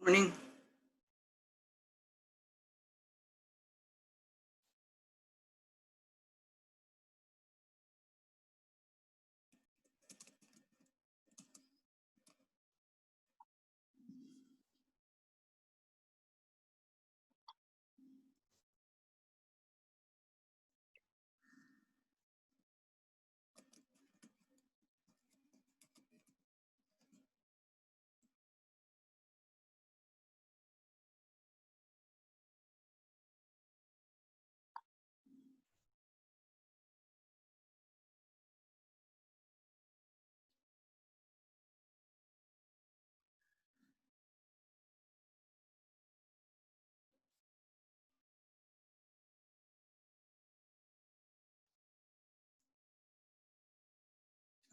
Morning.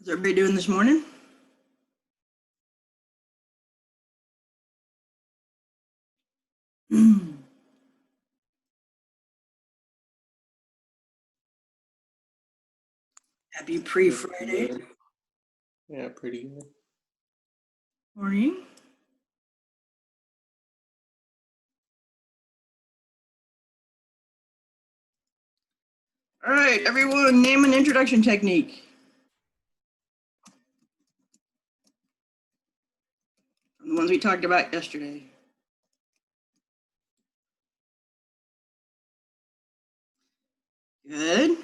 How's everybody doing this morning? Happy pre-Friday. Good. Yeah, pretty good. Morning. All right, everyone, name an introduction technique. The ones we talked about yesterday. Good.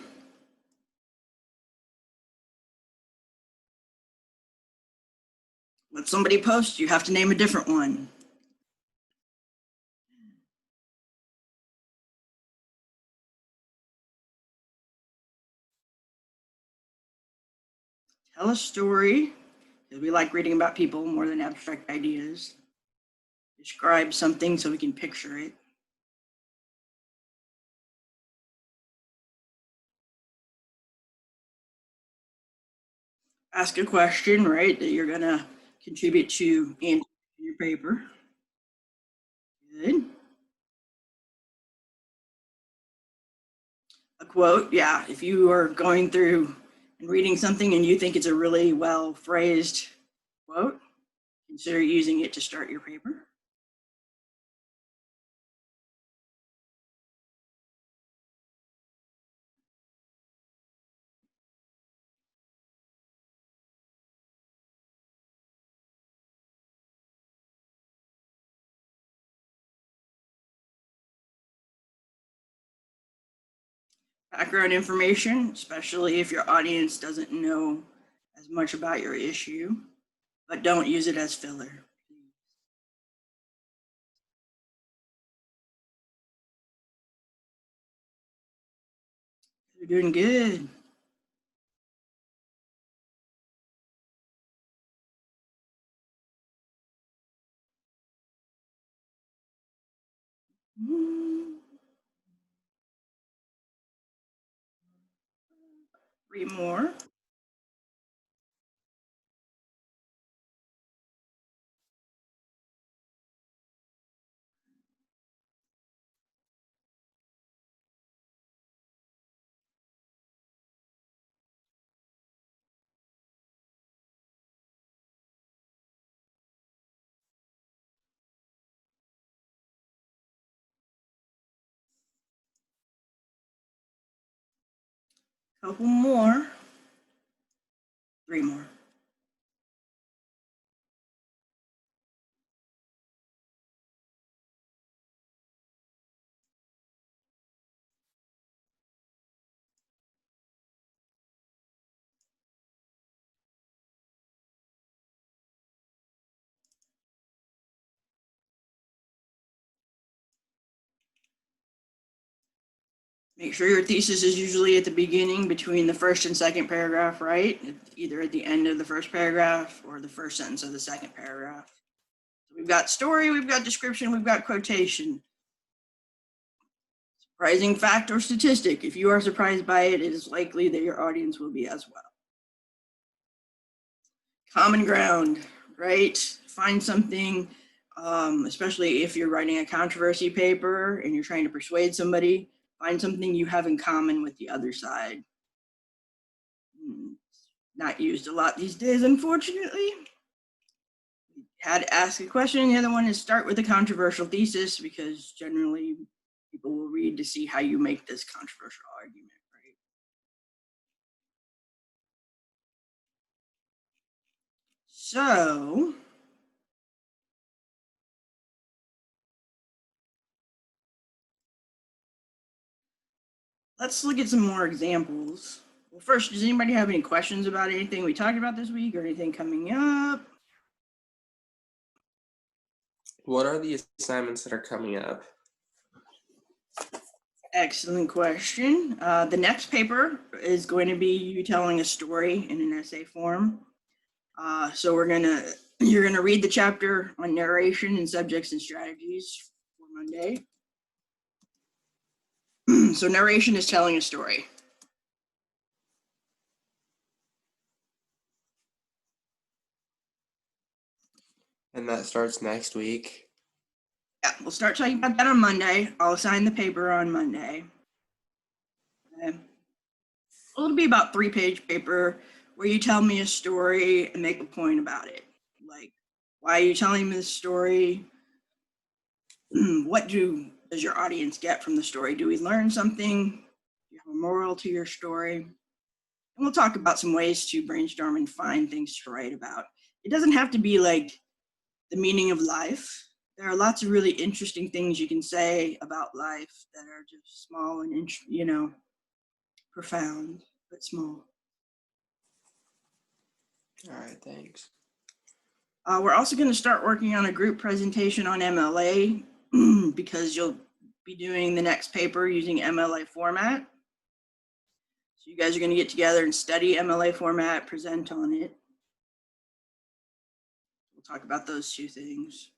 Let somebody post, you have to name a different one. Tell a story, because we like reading about people more than abstract ideas. Describe something so we can picture it. Ask a question, right, that you're gonna contribute to answer your paper. Good. A quote, yeah. If you are going through and reading something and you think it's a really well phrased quote, consider using it to start your paper. Background information, especially if your audience doesn't know as much about your issue, but don't use it as filler. You're doing good. Three more. Couple more. Three more. Make sure your thesis is usually at the beginning between the first and second paragraph, right? Either at the end of the first paragraph or the first sentence of the second paragraph. So we've got story, we've got description, we've got quotation. Surprising fact or statistic. If you are surprised by it, it is likely that your audience will be as well. Common ground, right? Find something, especially if you're writing a controversy paper and you're trying to persuade somebody, find something you have in common with the other side. Not used a lot these days, unfortunately. We had to ask a question. The other one is start with a controversial thesis, because generally people will read to see how you make this controversial argument, right? So let's look at some more examples. Well, first, does anybody have any questions about anything we talked about this week or anything coming up? What are the assignments that are coming up? Excellent question. The next paper is going to be you telling a story in an essay form. So you're gonna read the chapter on narration and subjects and strategies for Monday. So narration is telling a story. And that starts next week. Yeah, we'll start talking about that on Monday. I'll assign the paper on Monday. Okay. It'll be about 3-page paper where you tell me a story and make a point about it. Like, why are you telling me this story? What does your audience get from the story? Do we learn something? Do you have a moral to your story? And we'll talk about some ways to brainstorm and find things to write about. It doesn't have to be like the meaning of life. There are lots of really interesting things you can say about life that are just small and, profound, but small. All right, thanks. We're also going to start working on a group presentation on MLA because you'll be doing the next paper using MLA format. So you guys are going to get together and study MLA format, present on it. We'll talk about those two things.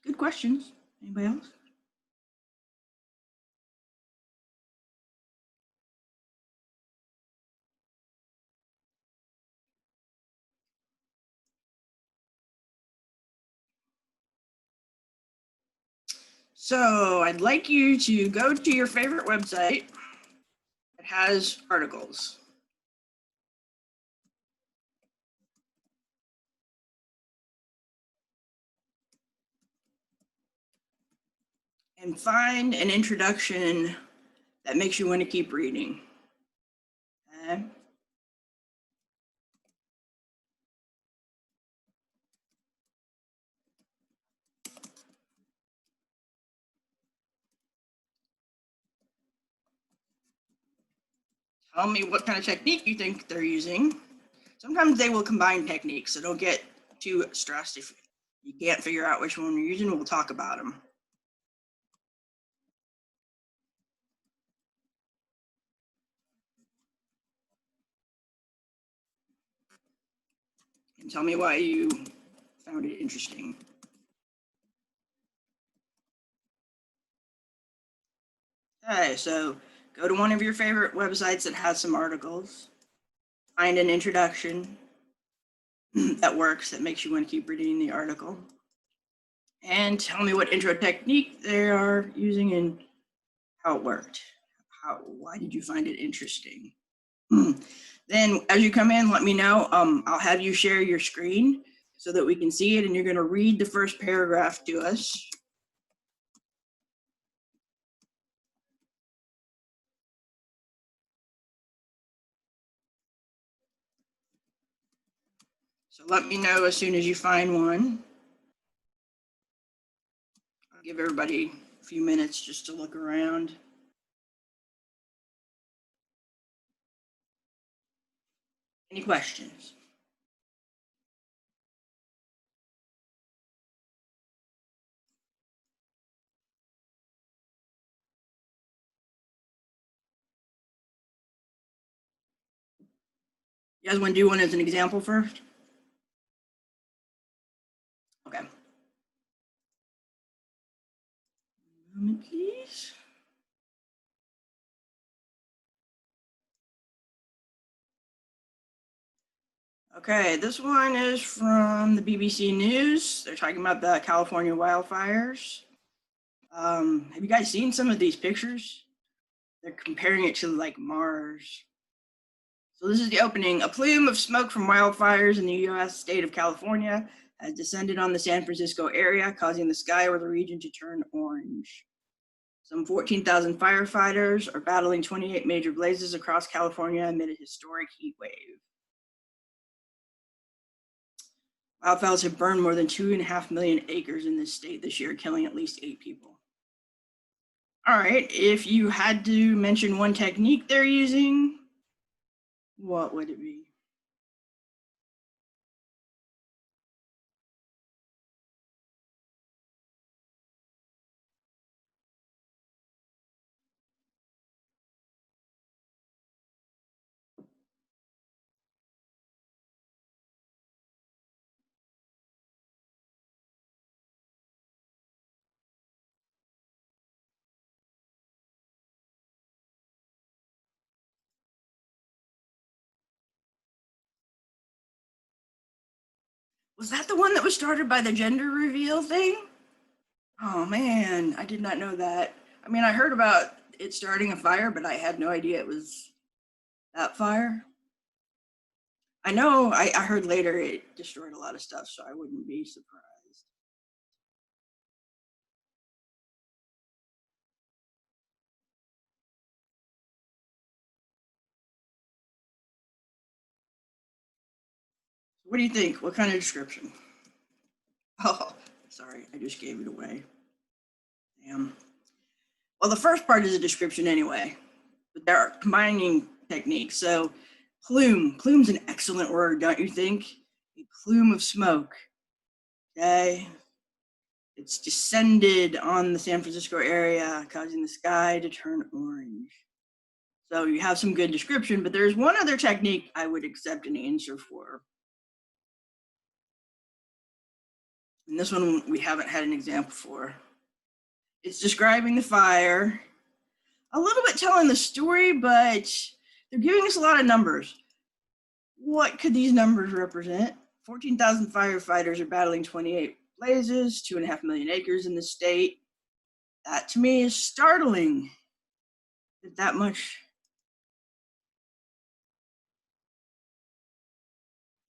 Good questions. Anybody else? So I'd like you to go to your favorite website that has articles. And find an introduction that makes you want to keep reading. Okay? Tell me what kind of technique you think they're using. Sometimes they will combine techniques, so don't get too stressed if you can't figure out which one you're using. We'll talk about them. And tell me why you found it interesting. Okay, so go to one of your favorite websites that has some articles. Find an introduction that works, that makes you want to keep reading the article. And tell me what intro technique they are using and how it worked. Why did you find it interesting? Then as you come in, let me know. I'll have you share your screen so that we can see it, and you're going to read the first paragraph to us. So let me know as soon as you find one. I'll give everybody a few minutes just to look around. Any questions? You guys want to do one as an example first? Okay. One moment, please. Okay, this one is from the BBC News. They're talking about the California wildfires. Have you guys seen some of these pictures? They're comparing it to like Mars. So this is the opening. A plume of smoke from wildfires in the U.S. state of California has descended on the San Francisco area, causing the sky over the region to turn orange. Some 14,000 firefighters are battling 28 major blazes across California amid a historic heat wave. Wildfires have burned more than 2.5 million acres in this state this year, killing at least 8 people. All right, if you had to mention one technique they're using, what would it be? Was that the one that was started by the gender reveal thing? Oh man, I did not know that. I mean, I heard about it starting a fire, but I had no idea it was that fire. I know I heard later it destroyed a lot of stuff, so I wouldn't be surprised. What do you think? What kind of description? Oh, sorry, I just gave it away. Damn. Well, the first part is a description anyway, but there are combining techniques. So, plume. Plume's an excellent word, don't you think? A plume of smoke. Okay. It's descended on the San Francisco area, causing the sky to turn orange. So you have some good description, but there's one other technique I would accept an answer for. And this one we haven't had an example for. It's describing the fire, a little bit telling the story, but they're giving us a lot of numbers. What could these numbers represent? 14,000 firefighters are battling 28 blazes, 2.5 million acres in the state. That to me is startling that much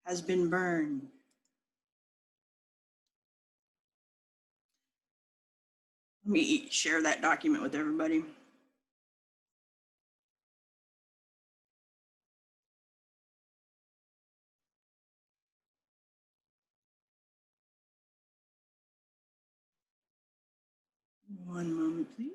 has been burned. Let me share that document with everybody. One moment, please.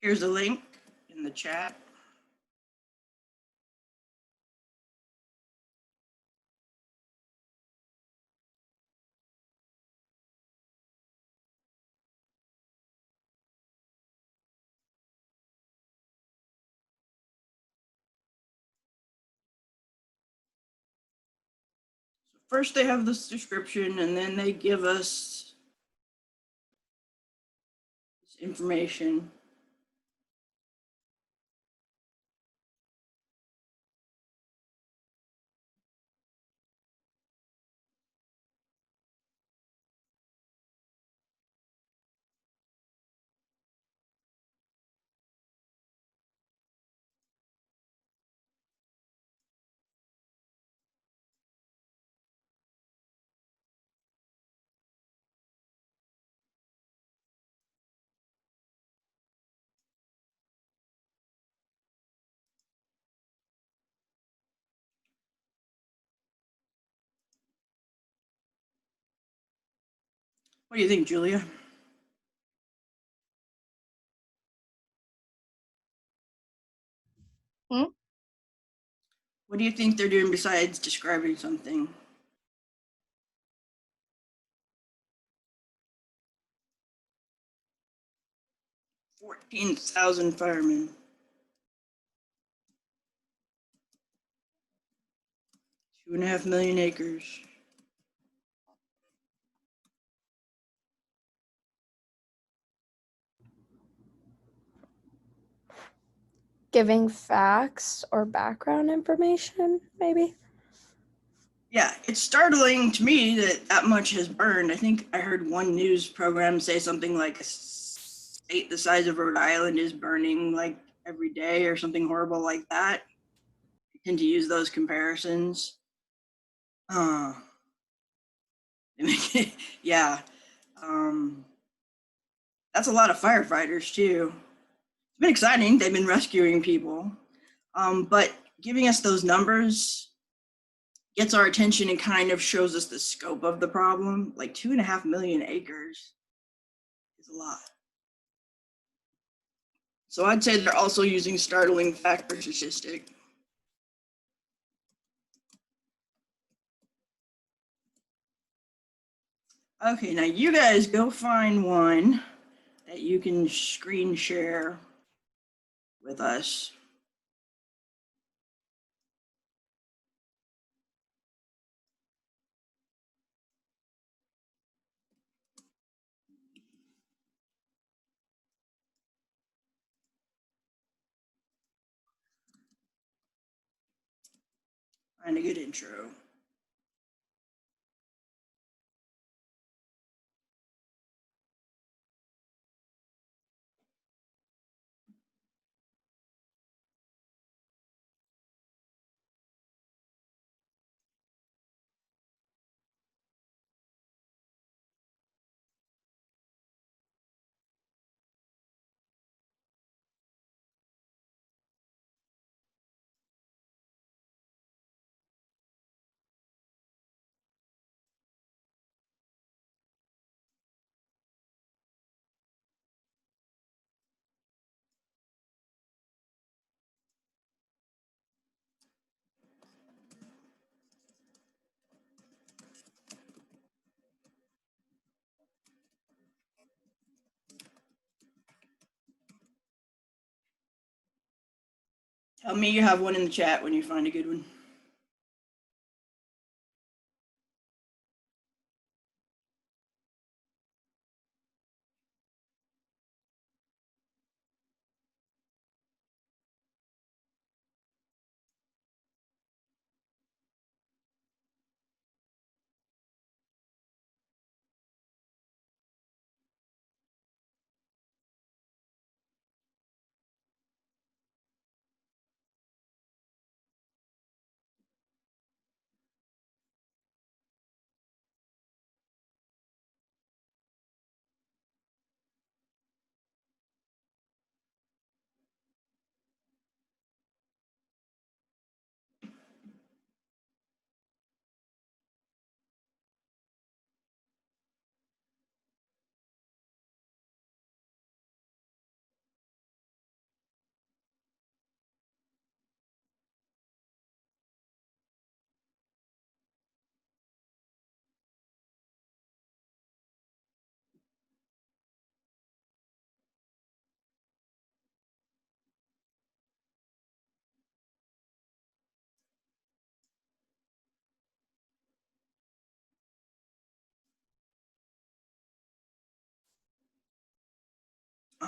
Here's a link in the chat. So first they have this description, and then they give us this information. What do you think, Julia? What do you think they're doing besides describing something? $14,000 firemen. 2.5 million acres. Giving facts or background information, maybe? Yeah, it's startling to me that that much has burned. I think I heard one news program say something like a state the size of Rhode Island is burning like every day or something horrible like that. I tend to use those comparisons. Yeah. That's a lot of firefighters too. It's been exciting. They've been rescuing people. But giving us those numbers gets our attention and kind of shows us the scope of the problem. Like 2.5 million acres is a lot. So I'd say they're also using startling fact or statistic. Okay, now you guys go find one that you can screen share with us. Find a good intro. Tell me you have one in the chat when you find a good one.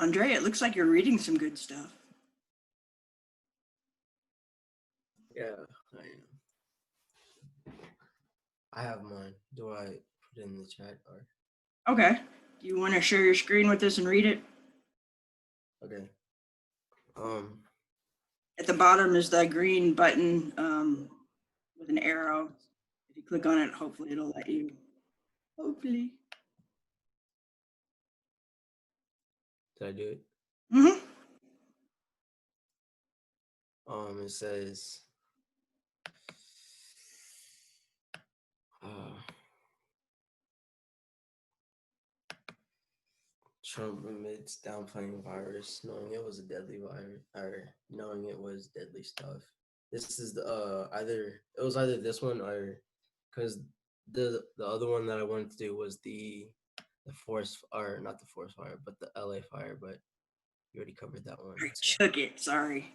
Andre, it looks like you're reading some good stuff. Yeah, I am. I have mine. Do I put it in the chat or? Okay. Do you want to share your screen with us and read it? Okay. At the bottom is the green button with an arrow. If you click on it, hopefully it'll let you. Hopefully. Did I do it? Mm-hmm. It says, Trump admits downplaying virus, knowing it was a deadly virus, or knowing it was deadly stuff. This is the it was either this one or because the other one that I wanted to do was the forest, or not the forest fire, but the LA fire. But you already covered that one. I So took it. Sorry.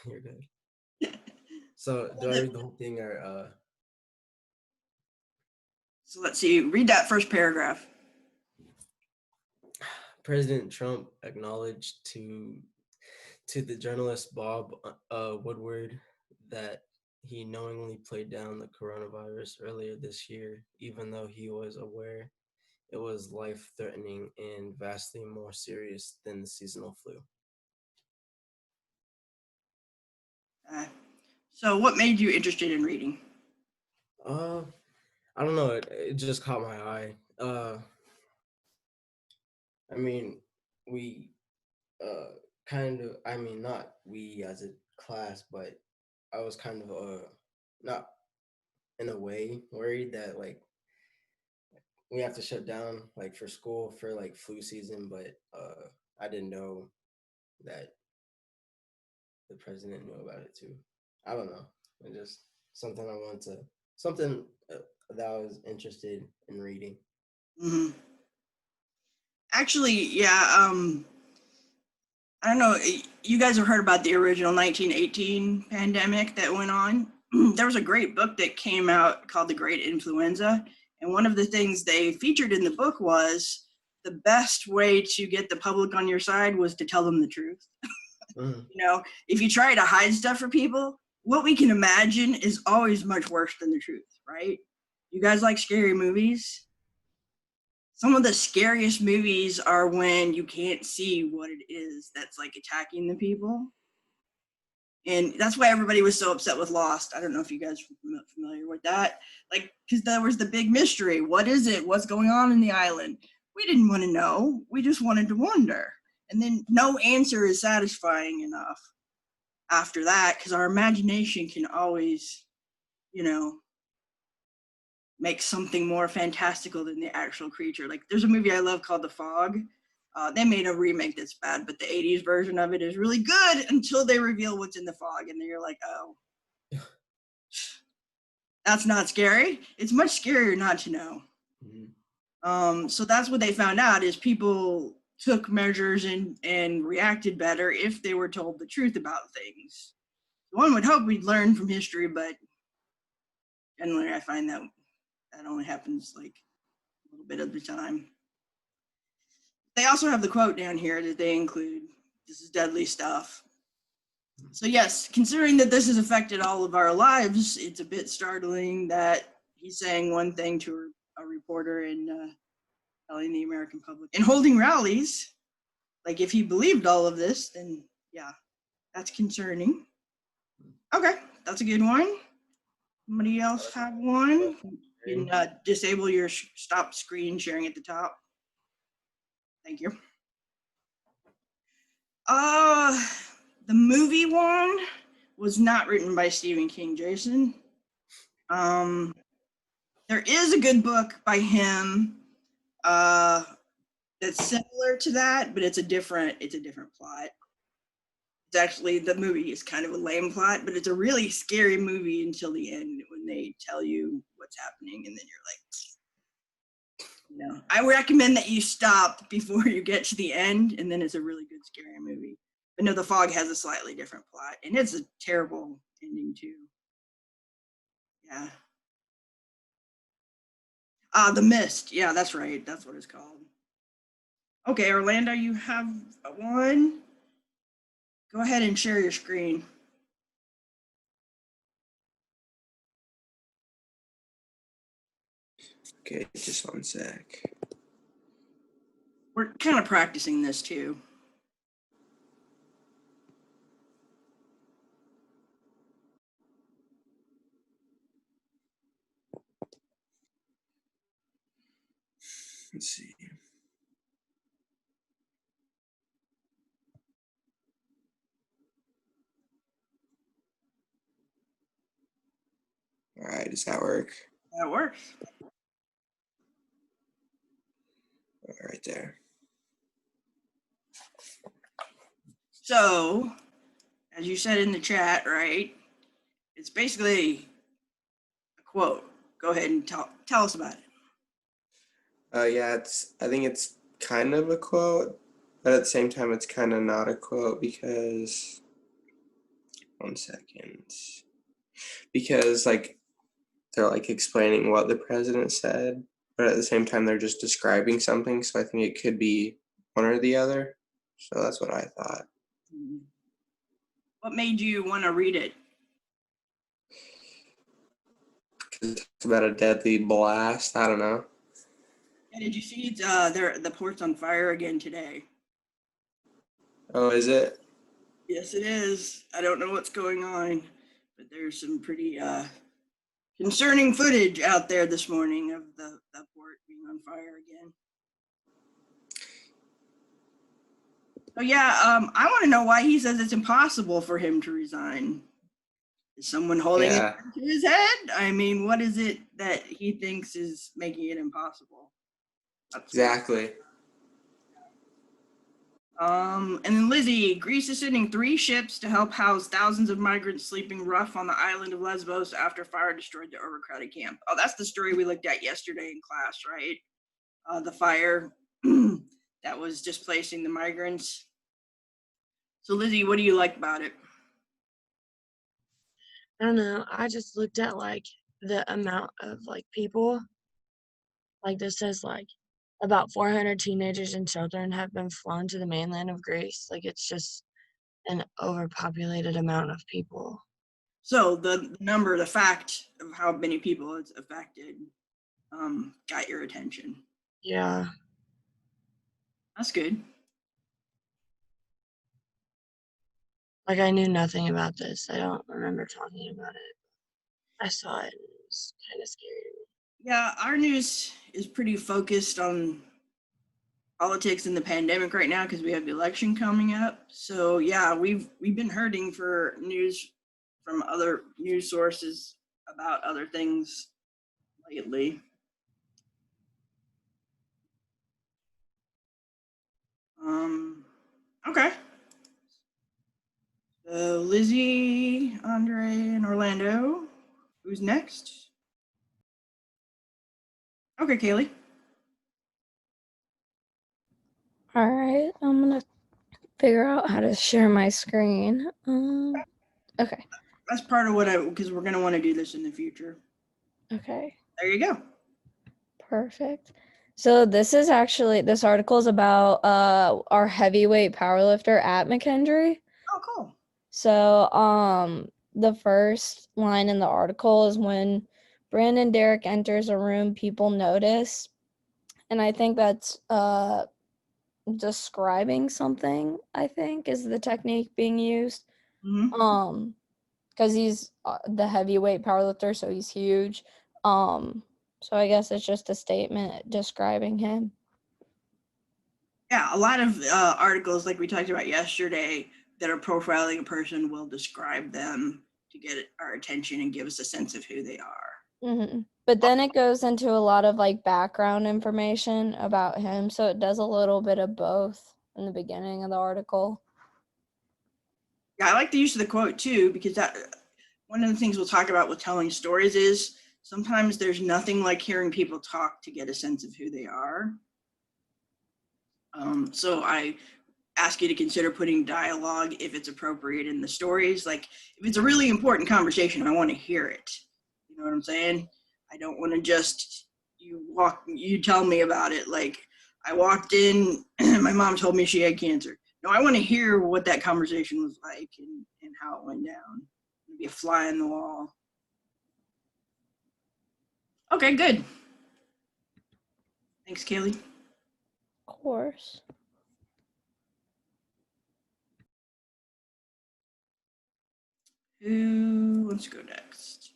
you're good. So do I read the whole thing or So let's see. Read that first paragraph. President Trump acknowledged to the journalist Bob Woodward that he knowingly played down the coronavirus earlier this year, even though he was aware it was life-threatening and vastly more serious than the seasonal flu. So what made you interested in reading? I don't know. It just caught my eye. I mean, we kind of. I mean, not we as a class, but I was kind of not in a way worried that like we have to shut down like for school for like flu season, but I didn't know that the president knew about it too. I don't know. It just something I wanted to something that I was interested in reading. Mm-hmm. Actually, yeah. I don't know. You guys have heard about the original 1918 pandemic that went on. There was a great book that came out called The Great Influenza. And one of the things they featured in the book was the best way to get the public on your side was to tell them the truth. Mm. You know, if you try to hide stuff from people, what we can imagine is always much worse than the truth, right? You guys like scary movies? Some of the scariest movies are when you can't see what it is that's like attacking the people. And that's why everybody was so upset with Lost. I don't know if you guys are familiar with that. Like, because there was the big mystery. What is it? What's going on in the island? We didn't want to know. We just wanted to wonder. And then no answer is satisfying enough after that, because our imagination can always, you know, make something more fantastical than the actual creature. Like there's a movie I love called The Fog. They made a remake that's bad, but the 80s version of it is really good until they reveal what's in the fog. And then you're like, oh, that's not scary. It's much scarier not to know. Mm-hmm. So that's what they found out is people took measures and reacted better if they were told the truth about things. One would hope we'd learn from history, but generally I find that only happens like a little bit of the time. They also have the quote down here that they include. This is deadly stuff. So yes, considering that this has affected all of our lives, it's a bit startling that he's saying one thing to a reporter and telling the American public and holding rallies. Like if he believed all of this, then yeah, that's concerning. Okay, that's a good one. Somebody else have one? You can disable your stop screen sharing at the top. Thank you. The movie one was not written by Stephen King, Jason. There is a good book by him that's similar to that, but it's a different plot. It's actually, the movie is kind of a lame plot, but it's a really scary movie until the end when they tell you what's happening, and then you're like, I recommend that you stop before you get to the end, and then it's a really good scary movie. But no, The Fog has a slightly different plot, and it's a terrible ending too. Yeah. The Mist. Yeah, that's right. That's what it's called. Okay, Orlando, you have one. Go ahead and share your screen. Okay, just one sec. We're kind of practicing this too. Let's see. All right, does that work? That works. Right there. So, as you said in the chat, right? It's basically a quote. Go ahead and tell us about it. Yeah, I think it's kind of a quote, but at the same time it's kind of not a quote because 1 second. Because like they're like explaining what the president said, but at the same time they're just describing something, so I think it could be one or the other. So that's what I thought. What made you want to read it? Because it talks about a deadly blast. I don't know. Yeah, did you see the port's on fire again today? Oh, is it? Yes, it is. I don't know what's going on, but there's some pretty concerning footage out there this morning of the port being on fire again. So yeah, I want to know why he says it's impossible for him to resign. Is someone holding Yeah. it to his head? I mean, what is it that he thinks is making it impossible? Exactly. And then Lizzie, Greece is sending 3 ships to help house thousands of migrants sleeping rough on the island of Lesbos after fire destroyed the overcrowded camp. Oh, that's the story we looked at yesterday in class, right? The fire that was displacing the migrants. So Lizzie, what do you like about it? I don't know. I just looked at like the amount of like people. Like this says like about 400 teenagers and children have been flown to the mainland of Greece. Like it's just an overpopulated amount of people. So the fact of how many people it's affected got your attention. Yeah. That's good. Like I knew nothing about this. I don't remember talking about it. I saw it and it was kind of scary to me. Yeah, our news is pretty focused on politics and the pandemic right now because we have the election coming up. So yeah, we've been hurting for news from other news sources about other things lately. Okay. So Lizzie, Andre, and Orlando. Who's next? Okay, Kaylee. All right, I'm gonna figure out how to share my screen. Okay. That's part of what because we're gonna want to do this in the future. Okay. There you go. Perfect. So this article is about our heavyweight powerlifter at McKendree. Oh, cool. So the first line in the article is when Brandon Derrick enters a room, people notice. And I think that's describing something, I think, is the technique being used. Mm-hmm. Because he's the heavyweight powerlifter, so he's huge. So I guess it's just a statement describing him. Yeah, a lot of articles like we talked about yesterday that are profiling a person will describe them to get our attention and give us a sense of who they are. Mm-hmm. But then it goes into a lot of like background information about him, so it does a little bit of both in the beginning of the article. Yeah, I like the use of the quote too, because that one of the things we'll talk about with telling stories is sometimes there's nothing like hearing people talk to get a sense of who they are. So I ask you to consider putting dialogue if it's appropriate in the stories. Like if it's a really important conversation, I want to hear it. You know what I'm saying? I don't want to just you tell me about it. Like I walked in, my mom told me she had cancer. No, I want to hear what that conversation was like and how it went down. Be a fly in the wall. Okay, good. Thanks, Kaylee. Of course. Who wants to go next?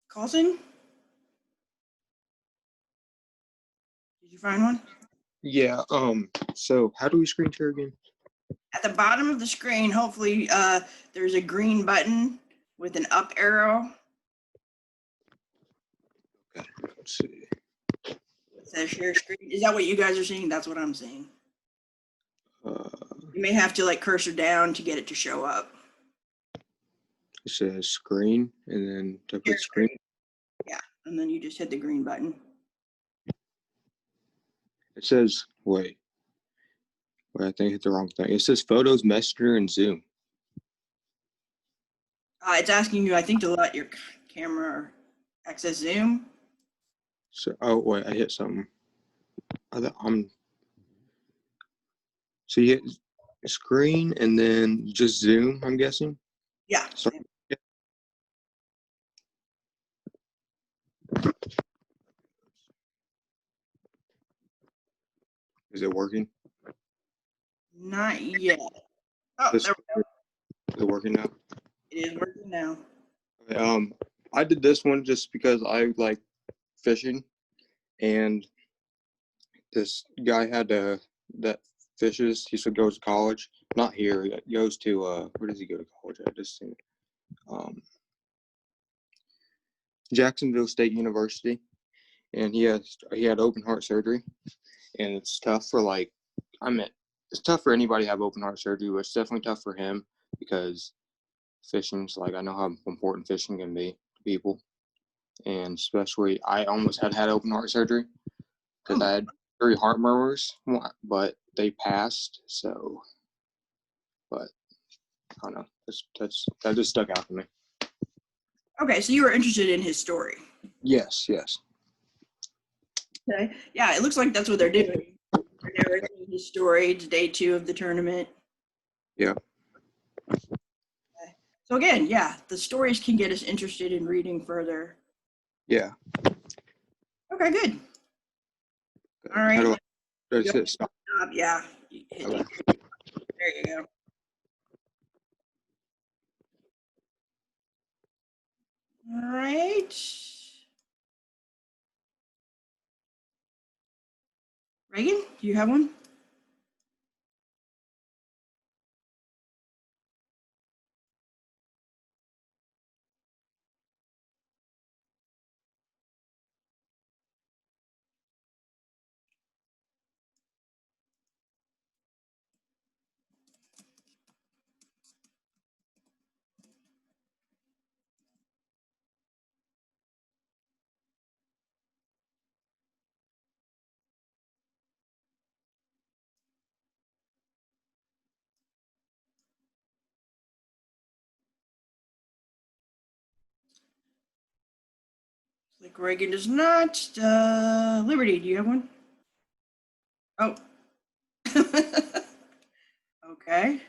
Carlson? Did you find one? Yeah, so how do we screen share again? At the bottom of the screen, hopefully, there's a green button with an up arrow. Okay, let's see. It says share screen. Is that what you guys are seeing? That's what I'm seeing. Uh, You may have to like cursor down to get it to show up. it says screen, and then to Share put screen. Yeah, and then you just hit the green button. It says wait, I think I hit the wrong thing. It says Photos, Messenger, and Zoom. It's asking you, I think, to let your camera access Zoom. So wait, I hit something. So you hit screen and then just Zoom, I'm guessing. Yeah. So, is it working? Not yet. Oh, This there we go. is it working now? It is working now. Okay, I did this one just because I like fishing, and this guy had that fishes. He said goes to college. Not here. He goes to where does he go to college? I just seen it. Jacksonville State University, and he had open heart surgery, and it's tough for it's tough for anybody to have open heart surgery, but it's definitely tough for him because fishing's like, I know how important fishing can be to people, and especially I almost had open heart surgery because I had 3 heart murmurs, but they passed. So, but I don't know. That just stuck out to me. Okay, so you were interested in his story. Yes. Okay. Yeah, it looks like that's what they're doing. They're narrating his story. It's day 2 of the tournament. Yeah. Okay. So again, yeah, the stories can get us interested in reading further. Yeah. Okay, good. All How right. do I hit stop? Yeah. You hit Okay. There you go. All right. Reagan, do you have one? Like Reagan does not. Liberty, do you have one? Oh. Okay.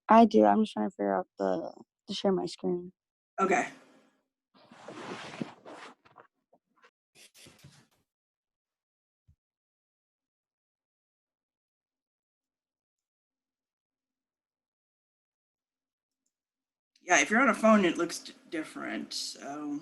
I do. I'm just trying to figure out to share my screen. Okay. Yeah, if you're on a phone, it looks different. So.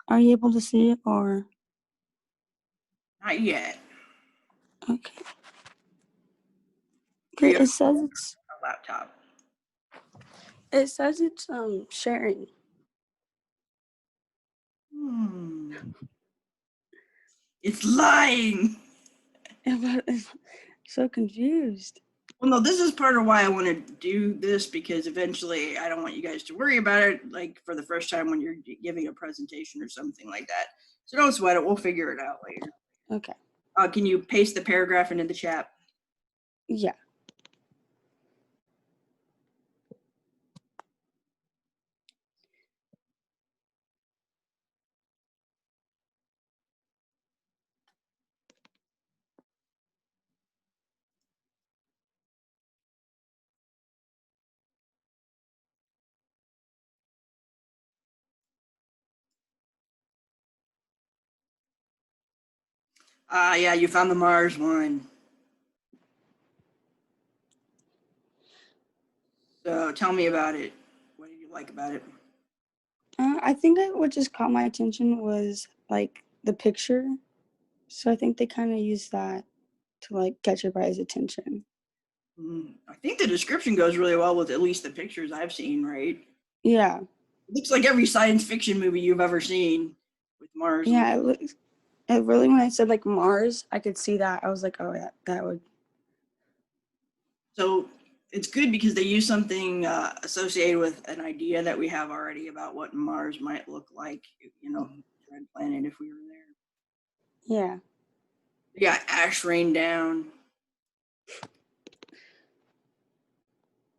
Are you able to see it or? Not yet. Okay. Are you It says it's on a laptop? sharing. It's lying. I'm so confused. Well, no, this is part of why I want to do this, because eventually I don't want you guys to worry about it, like for the first time when you're giving a presentation or something like that. So don't sweat it. We'll figure it out later. Okay. Can you paste the paragraph into the chat? Yeah. Yeah, you found the Mars one. So tell me about it. What did you like about it? I think what just caught my attention was like the picture. So I think they kind of use that to like catch everybody's attention. I think the description goes really well with at least the pictures I've seen, right? Yeah. It looks like every science fiction movie you've ever seen with Mars. Yeah. It really, when I said like Mars, I could see that. I was like, oh, yeah, that would. So it's good because they use something associated with an idea that we have already about what Mars might look like, red planet if we were there. Yeah. Yeah, ash rain down.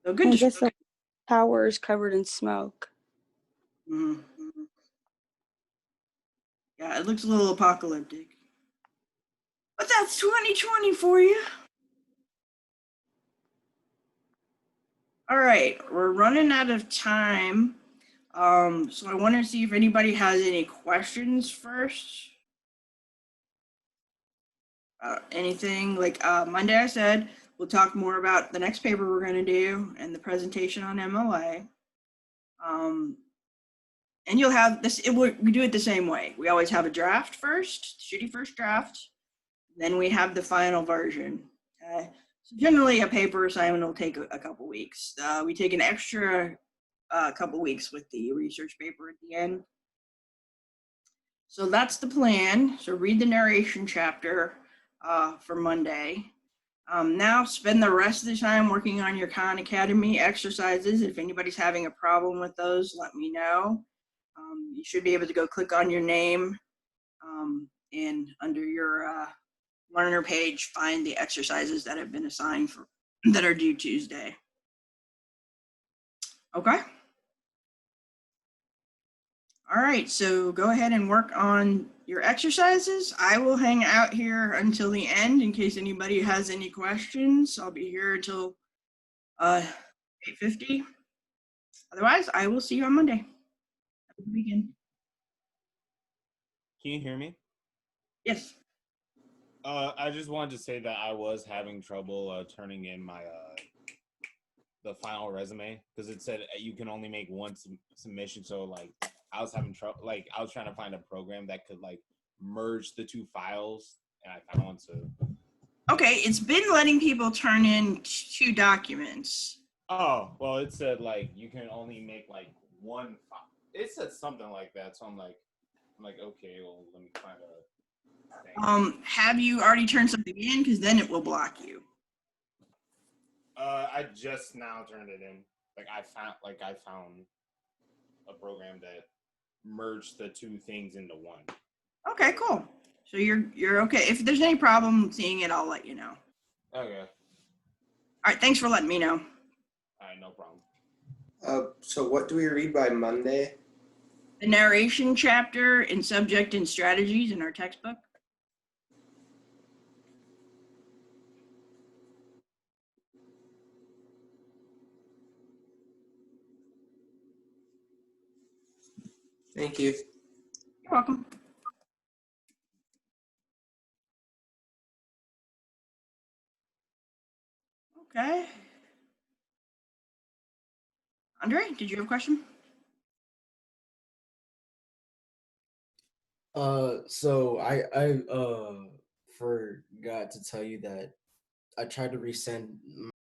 So good. I guess the tower is covered in smoke. Mhm. Yeah, it looks a little apocalyptic. But that's 2020 for you. All right, we're running out of time. So I want to see if anybody has any questions first. Anything like Monday, I said we'll talk more about the next paper we're going to do and the presentation on MLA. And you'll have this. We do it the same way. We always have a draft first, shitty first draft. Then we have the final version. Okay? So generally, a paper assignment will take a couple weeks. We take an extra couple weeks with the research paper at the end. So that's the plan. So read the narration chapter for Monday. Now spend the rest of the time working on your Khan Academy exercises. If anybody's having a problem with those, let me know. You should be able to go click on your name and under your learner page, find the exercises that have been assigned for that are due Tuesday. Okay. All right, so go ahead and work on your exercises. I will hang out here until the end in case anybody has any questions. I'll be here until 8:50. Otherwise, I will see you on Monday. Have a good weekend. Can you hear me? Yes. I just wanted to say that I was having trouble turning in my the final resume because it said you can only make one submission. So like I was having trouble. Like I was trying to find a program that could like merge the two files, and I found one. So Okay, it's been letting people turn in 2 documents. oh well, it said like you can only make like one file. It said something like that. So I'm like okay, well let me find a thing. Have you already turned something in? Because then it will block you. I just now turned it in. I found a program that merged the two things into one. Okay, cool. So you're okay. If there's any problem seeing it, I'll let you know. Okay. All right, thanks for letting me know. All right, no problem. So what do we read by Monday? The narration chapter in subject and strategies in our textbook. Thank you. You're welcome. Okay. Andre, did you have a question? So I forgot to tell you that I tried to resend